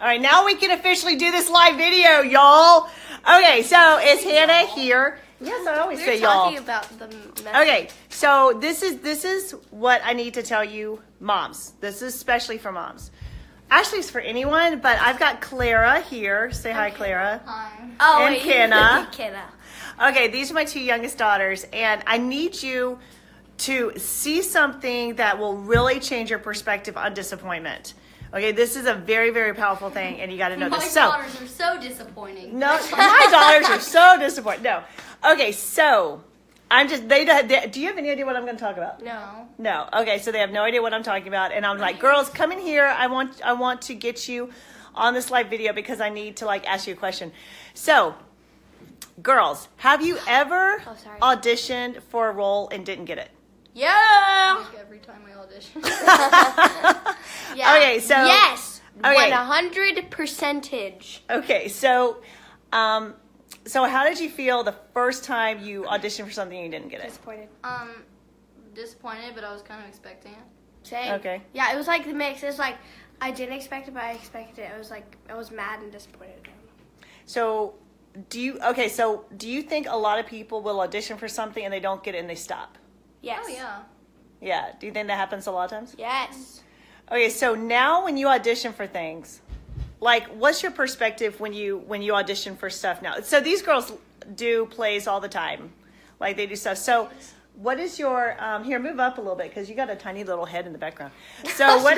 All right, now we can officially do this live video, y'all. Okay, so is Hannah here? Yes, I always say y'all. We're talking about the message. Okay, so this is what I need to tell you, moms. This is especially for moms. Actually, it's for anyone, but I've got Clara here. Say hi, Clara. Hi. Oh, And wait. Kenna. Kenna. Okay, these are my two youngest daughters, and I need you to see something that will really change your perspective on disappointment. Okay, this is a very, very powerful thing, and you got to know My this. daughters are so disappointing. No, my daughters are so disappointed. No. Okay, so I'm just, do you have any idea what I'm going to talk about? No. No. Okay, so they have no idea what I'm talking about, and I'm like, girls, come in here. I want to get you on this live video because I need to like ask you a question. So, girls, have you ever sorry. auditioned for a role and didn't get it? Yeah. Like every time I audition. Yeah. Okay, so Yes. Okay. 100%. Okay, so so how did you feel the first time you auditioned for something and you didn't get it? Disappointed. Disappointed, but I was kind of expecting it. Same. Okay. Yeah, it was like the mix. It was like I didn't expect it, but I expected it. It was like I was mad and disappointed. So do you think a lot of people will audition for something and they don't get it and they stop? Yes. Oh yeah. Yeah. Do you think that happens a lot of times? Yes. Okay, so now when you audition for things, like what's your perspective when you audition for stuff now? So these girls do plays all the time. Like they do stuff. So what is your here, move up a little bit because you got a tiny little head in the background. So what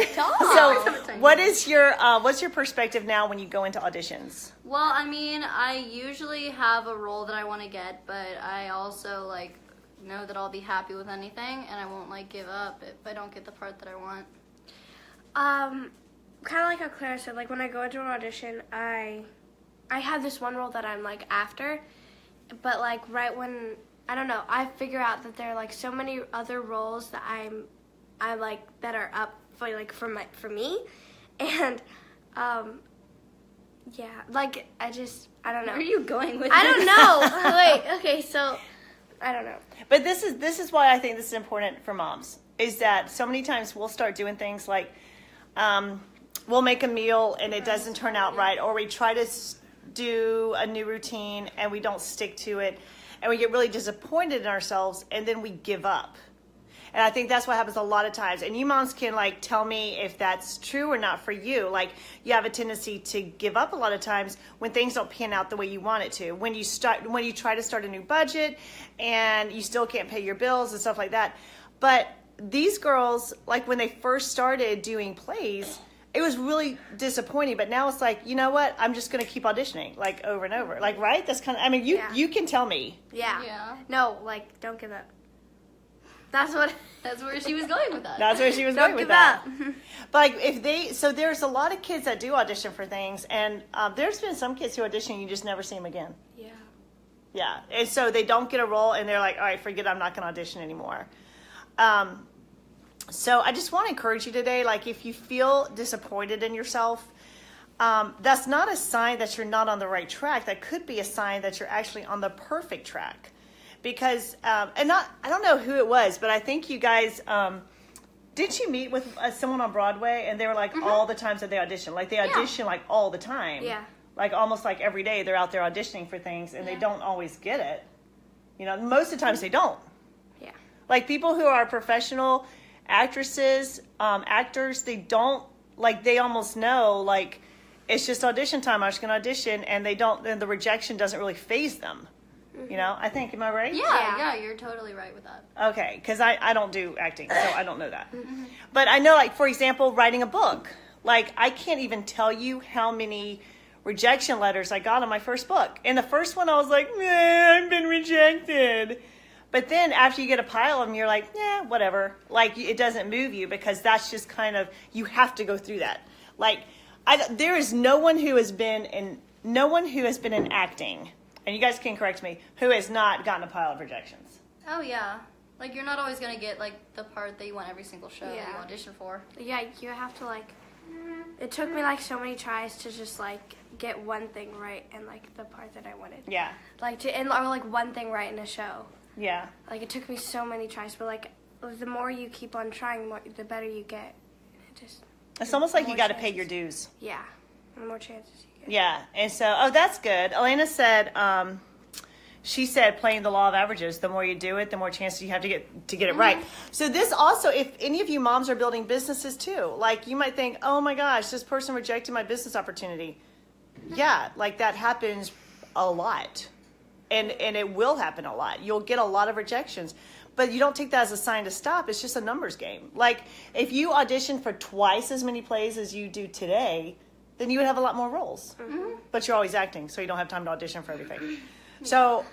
is your what's your perspective now when you go into auditions? Well, I mean, I usually have a role that I want to get, but I also like know that I'll be happy with anything, and I won't like give up if I don't get the part that I want. Kind of like how Clara said. Like when I go into an audition, I have this one role that I'm like after, but like right when I don't know, I figure out that there are like so many other roles that I like that are up for like for me, and yeah, like I don't know. Where are you going with I this? don't know. Wait, okay, so I don't know. But this is why I think this is important for moms. Is that so many times we'll start doing things like we'll make a meal and it doesn't turn out right, or we try to do a new routine and we don't stick to it, and we get really disappointed in ourselves, and then we give up. And I think that's what happens a lot of times. And you moms can like tell me if that's true or not for you. Like you have a tendency to give up a lot of times when things don't pan out the way you want it to. When you try to start a new budget and you still can't pay your bills and stuff like that. But these girls, like when they first started doing plays, it was really disappointing. But now it's like, you know what? I'm just going to keep auditioning like over and over. Like, right? That's kind of, I mean, you can tell me. Yeah. Yeah. No, like don't give up. That's where she was going with that. That's where she was Don't going with give that. up. But like so there's a lot of kids that do audition for things, and there's been some kids who audition and you just never see them again. Yeah. Yeah, and so they don't get a role and they're like, all right, forget it, I'm not going to audition anymore. So I just want to encourage you today, like if you feel disappointed in yourself, that's not a sign that you're not on the right track. That could be a sign that you're actually on the perfect track. Because, I don't know who it was, but I think you guys, didn't you meet with someone on Broadway and they were like all the times that they audition? Like they audition like all the time. Yeah. Like almost like every day they're out there auditioning for things and they don't always get it. You know, most of the times they don't. Yeah. Like people who are professional actresses, actors, they don't, like they almost know, like it's just audition time, I'm just going to audition, and and the rejection doesn't really faze them. You know, I think, am I right? Yeah, you're totally right with that. Okay, because I don't do acting, so I don't know that. But I know, like, for example, writing a book. Like, I can't even tell you how many rejection letters I got on my first book. And the first one, I was like, I've been rejected. But then after you get a pile of them, you're like, whatever. Like, it doesn't move you because that's just kind of, you have to go through that. Like, there is no one who has been in acting, and you guys can correct me, who has not gotten a pile of rejections. Oh yeah. Like you're not always gonna get like the part that you want every single show that you Yeah. audition for. Yeah, you have to like. It took me like so many tries to just like get one thing right and like the part that I wanted. Yeah. Like or like one thing right in a show. Yeah. Like it took me so many tries, but like the more you keep on trying, the better you get. It just. It's almost like you More got to pay chances. your dues. Yeah. the more chances you get. Yeah, and so, that's good. Elena said, she said, playing the law of averages. The more you do it, the more chances you have to get it right. So this also, if any of you moms are building businesses too, like you might think, oh my gosh, this person rejected my business opportunity. Yeah, like that happens a lot, and it will happen a lot. You'll get a lot of rejections, but you don't take that as a sign to stop. It's just a numbers game. Like if you audition for twice as many plays as you do today, then you would have a lot more roles. But you're always acting, so you don't have time to audition for everything. So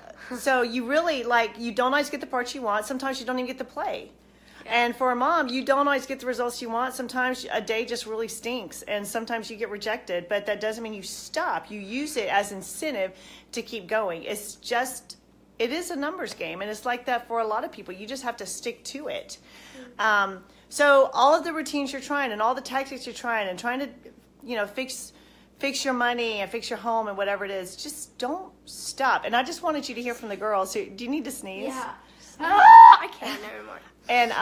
you really, like, you don't always get the parts you want. Sometimes you don't even get to play. Yeah. And for a mom, you don't always get the results you want. Sometimes a day just really stinks, and sometimes you get rejected. But that doesn't mean you stop. You use it as incentive to keep going. It is a numbers game, and it's like that for a lot of people. You just have to stick to it. So all of the routines you're trying and all the tactics you're trying and trying to, fix your money and fix your home and whatever it is, just don't stop. And I just wanted you to hear from the girls. Do you need to sneeze? Yeah. I can't anymore. And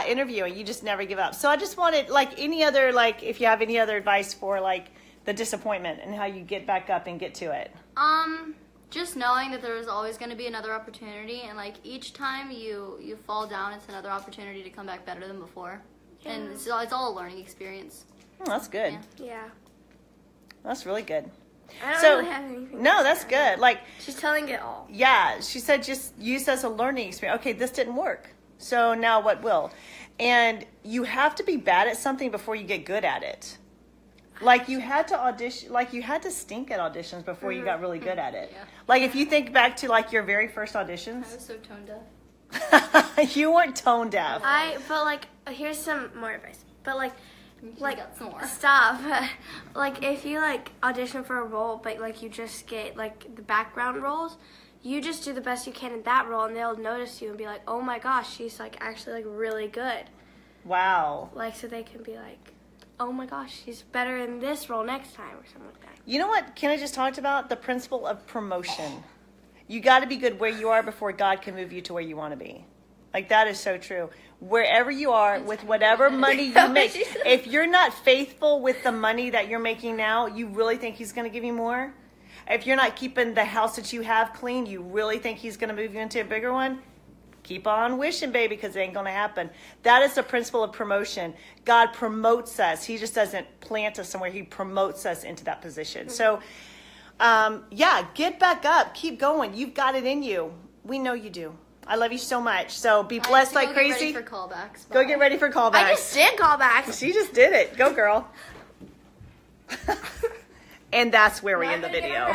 interviewing, you just never give up. So I just wanted, like, any other, like, if you have any other advice for, like, the disappointment and how you get back up and get to it. Just knowing that there is always going to be another opportunity, and like each time you fall down, it's another opportunity to come back better than before. Yeah. And it's all a learning experience. That's good. Yeah. That's really good. I don't really have anything. No, that's good. Like, she's telling it all. Yeah, she said just use as a learning experience. Okay, this didn't work, so now what will? And you have to be bad at something before you get good at it. Like you had to audition, like you had to stink at auditions before you got really good at it. Yeah. Like if you think back to like your very first auditions. I was so tone deaf. You weren't tone deaf. But like, here's some more advice. But like got some more. Stop. Like if you like audition for a role, but like you just get like the background roles, you just do the best you can in that role, and they'll notice you and be like, oh my gosh, she's like actually like really good. Wow. Like so they can be like, oh my gosh, she's better in this role next time or something like that. You know what Kenna just talked about? The principle of promotion. You got to be good where you are before God can move you to where you want to be. Like that is so true. Wherever you are, with whatever money you make, if you're not faithful with the money that you're making now, you really think he's going to give you more? If you're not keeping the house that you have clean, you really think he's going to move you into a bigger one? Keep on wishing, baby, because it ain't going to happen. That is the principle of promotion. God promotes us. He just doesn't plant us somewhere. He promotes us into that position. So, get back up. Keep going. You've got it in you. We know you do. I love you so much. So be blessed like crazy. Get ready for callbacks. Go get ready for callbacks. I just did callbacks. She just did it. Go, girl. And that's where we end the video.